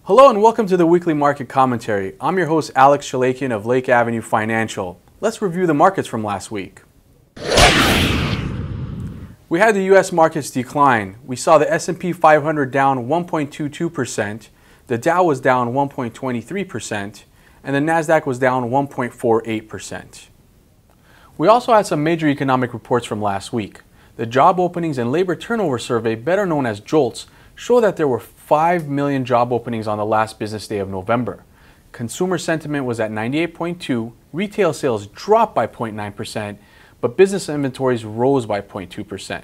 Hello and welcome to the weekly market commentary. I'm your host Alex Chalekian of Lake Avenue Financial. Let's review the markets from last week. We had the U.S. markets decline. We saw the S&P 500 down 1.22%, the Dow was down 1.23%, and the Nasdaq was down 1.48%. We also had some major economic reports from last week. The job openings and labor turnover survey, better known as JOLTS, show that there were 5 million job openings on the last business day of November. Consumer sentiment was at 98.2, retail sales dropped by 0.9%, but business inventories rose by 0.2%.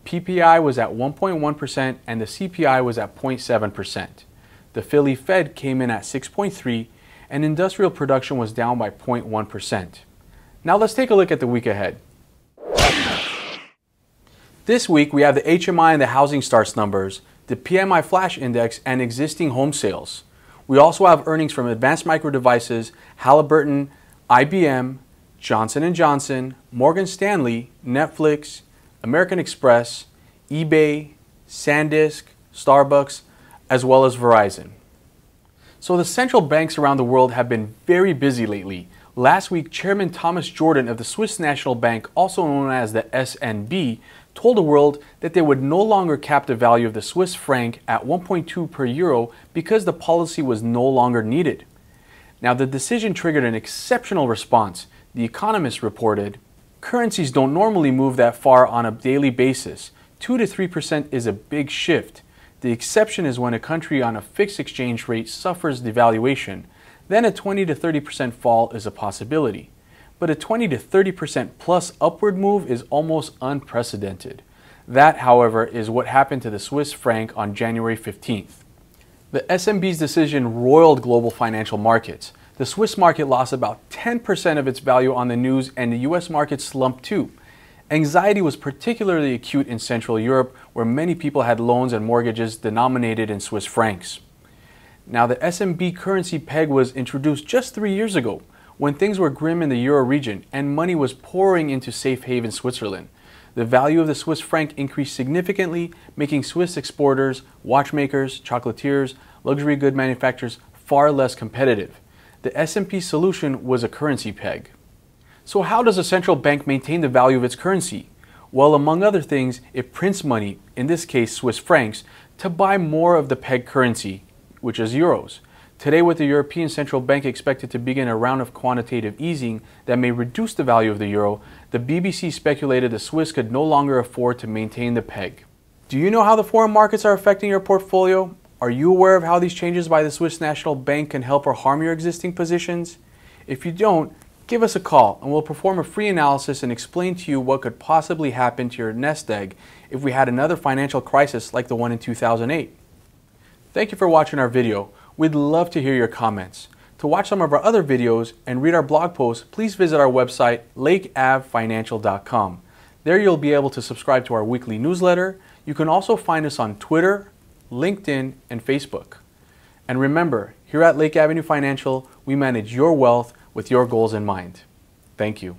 PPI was at 1.1% and the CPI was at 0.7%. The Philly Fed came in at 6.3 and industrial production was down by 0.1%. Now let's take a look at the week ahead. This week we have the HMI and the housing starts numbers, the PMI flash index, and existing home sales. We also have earnings from Advanced Micro Devices, Halliburton, IBM, Johnson & Johnson, Morgan Stanley, Netflix, American Express, eBay, SanDisk, Starbucks, as well as Verizon. So the central banks around the world have been very busy lately. Last week, Chairman Thomas Jordan of the Swiss National Bank, also known as the SNB, told the world that they would no longer cap the value of the Swiss franc at 1.2 per euro because the policy was no longer needed. Now, the decision triggered an exceptional response. The Economist reported, currencies don't normally move that far on a daily basis. 2 to 3% is a big shift. The exception is when a country on a fixed exchange rate suffers devaluation. Then a 20 to 30% fall is a possibility. But a 20 to 30% plus upward move is almost unprecedented. That, however, is what happened to the Swiss franc on January 15th. The SNB's decision roiled global financial markets. The Swiss market lost about 10% of its value on the news, and the US market slumped too. Anxiety was particularly acute in Central Europe, where many people had loans and mortgages denominated in Swiss francs. Now, the SNB currency peg was introduced just 3 years ago, when things were grim in the Euro region and money was pouring into safe haven Switzerland. The value of the Swiss franc increased significantly, making Swiss exporters, watchmakers, chocolatiers, luxury good manufacturers far less competitive. The S&P solution was a currency peg. So how does a central bank maintain the value of its currency? Well, among other things, it prints money, in this case Swiss francs, to buy more of the peg currency, which is euros. Today, with the European Central Bank expected to begin a round of quantitative easing that may reduce the value of the euro, the BBC speculated the Swiss could no longer afford to maintain the peg. Do you know how the foreign markets are affecting your portfolio? Are you aware of how these changes by the Swiss National Bank can help or harm your existing positions? If you don't, give us a call and we'll perform a free analysis and explain to you what could possibly happen to your nest egg if we had another financial crisis like the one in 2008. Thank you for watching our video. We'd love to hear your comments. To watch some of our other videos and read our blog posts, please visit our website, lakeavfinancial.com. There you'll be able to subscribe to our weekly newsletter. You can also find us on Twitter, LinkedIn, and Facebook. And remember, here at Lake Avenue Financial, we manage your wealth with your goals in mind. Thank you.